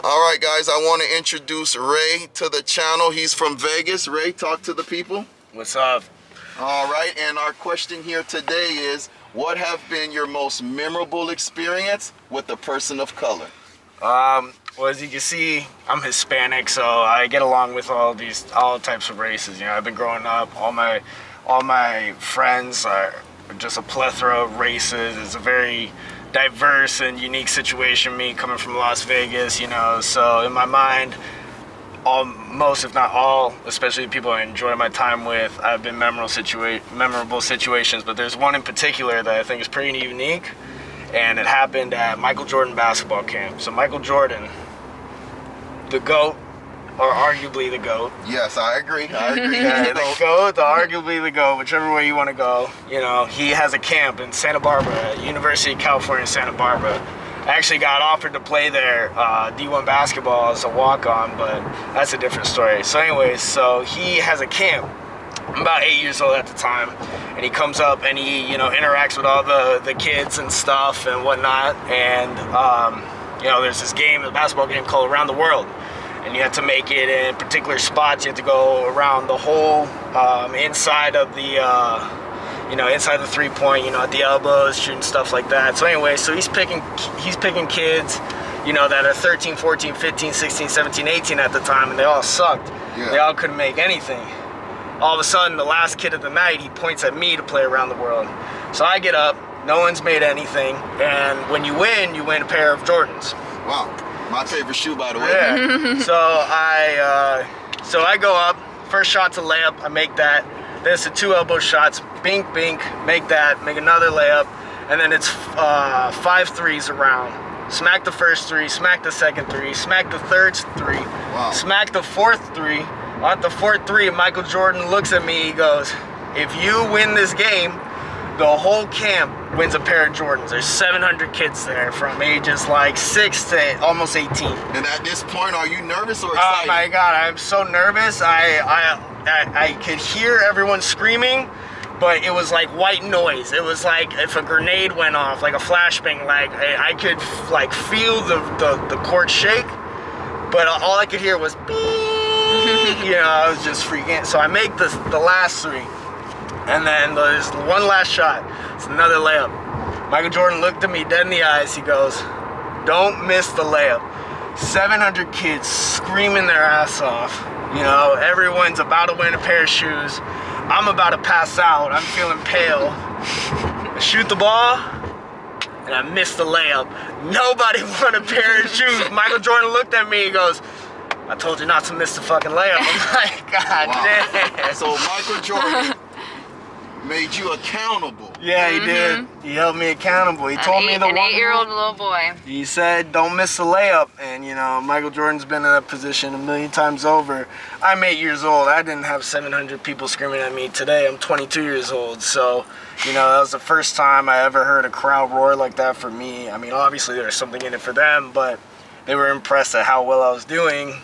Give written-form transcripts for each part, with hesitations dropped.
All right, guys, I want to introduce Ray to the channel. He's from Vegas. Ray, talk to the people. What's up? All right, and our question here today is, what have been your most memorable experience with a person of color? Well, as you can see, I'm Hispanic, so I get along with all types of races. You know, I've been growing up, all my friends are just a plethora of races. It's a very diverse and unique situation, me coming from Las Vegas, you know, so in my mind, most if not all, especially the people I enjoy my time with, I've been memorable situations, but there's one in particular that I think is pretty unique, and it happened at Michael Jordan basketball camp. So Michael Jordan, the GOAT, or arguably the GOAT. Yes, I agree. Yeah, the GOAT, arguably the GOAT, whichever way you want to go. You know, he has a camp in Santa Barbara, University of California, Santa Barbara. I actually got offered to play there, D1 basketball as a walk-on, but that's a different story. So anyways, so he has a camp. I'm about 8 years old at the time, and he comes up and he, you know, interacts with all the kids and stuff and whatnot, and, you know, there's this game, a basketball game called Around the World. And you have to make it in particular spots. You have to go around the whole inside of the, you know, inside the three-point, you know, at the elbows, shooting stuff like that. So anyway, so he's picking kids, you know, that are 13, 14, 15, 16, 17, 18 at the time, and they all sucked. Yeah. They all couldn't make anything. All of a sudden, the last kid of the night, he points at me to play Around the World. So I get up, no one's made anything, and when you win a pair of Jordans. Wow. My favorite shoe, by the way. Yeah. So I go up, first shot's a layup, I make that. Then it's the two elbow shots, bink, bink, make that, make another layup, and then it's 5 threes around. Smack the first three, smack the second three, smack the third three, wow. Smack the fourth three. At the fourth three, Michael Jordan looks at me, he goes, if you win this game, the whole camp wins a pair of Jordans. There's 700 kids there from ages like 6 to almost 18. And at this point, are you nervous or excited? Oh my God, I'm so nervous. I could hear everyone screaming, but it was like white noise. It was like if a grenade went off, like a flashbang. Like I could like feel the court shake, but all I could hear was beep. You know, I was just freaking. So I make the last three. And then there's one last shot. It's another layup. Michael Jordan looked at me dead in the eyes. He goes, don't miss the layup. 700 kids screaming their ass off. You know, everyone's about to win a pair of shoes. I'm about to pass out. I'm feeling pale. I shoot the ball, and I miss the layup. Nobody won a pair of shoes. Michael Jordan looked at me. He goes, I told you not to miss the fucking layup. I'm like, God damn. So Michael Jordan made you accountable. Yeah, he did. He held me accountable. He told me an 8-year-old little boy. He said, don't miss the layup. And, you know, Michael Jordan's been in that position a million times over. I'm 8 years old. I didn't have 700 people screaming at me. Today, I'm 22 years old. So, you know, that was the first time I ever heard a crowd roar like that for me. I mean, obviously, there was something in it for them, but they were impressed at how well I was doing.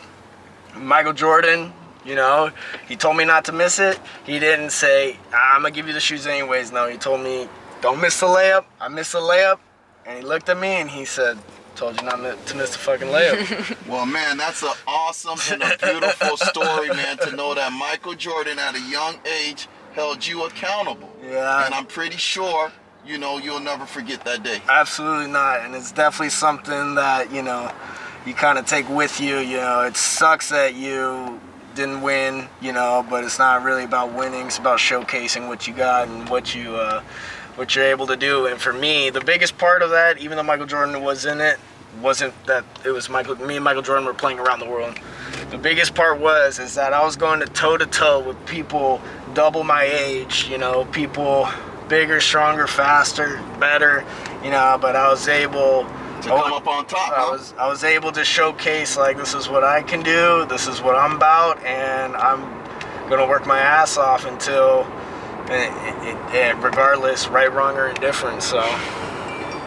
Michael Jordan, you know, he told me not to miss it. He didn't say, I'm going to give you the shoes anyways. No, he told me, don't miss the layup. I missed the layup. And he looked at me and he said, told you not to miss the fucking layup. Well, man, that's an awesome and a beautiful story, man, to know that Michael Jordan at a young age held you accountable. Yeah. And I'm pretty sure, you know, you'll never forget that day. Absolutely not. And it's definitely something that, you know, you kind of take with you. You know, it sucks that you didn't win, you know, but it's not really about winning. It's about showcasing what you got and what you're able to do. And for me, the biggest part of that, even though Michael Jordan was in it, wasn't that it was me and Michael Jordan were playing Around the World. The biggest part is that I was going toe to toe with people double my age, you know, people bigger, stronger, faster, better, you know, but I was able to come up on top. I was able to showcase, like, this is what I can do, this is what I'm about, and I'm gonna work my ass off until, regardless, right, wrong, or indifferent. So.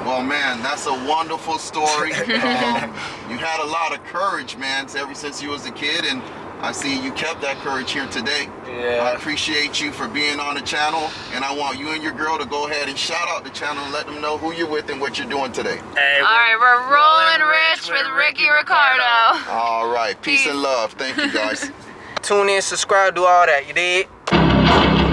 Well, man, that's a wonderful story. You had a lot of courage, man, ever since you was a kid, and I see you kept that courage here today. Yeah. I appreciate you for being on the channel, and I want you and your girl to go ahead and shout out the channel and let them know who you're with and what you're doing today. Hey, All right, we're rolling rich with Ricky Ricardo. All right, peace and love. Thank you, guys. Tune in, subscribe, do all that. You dig?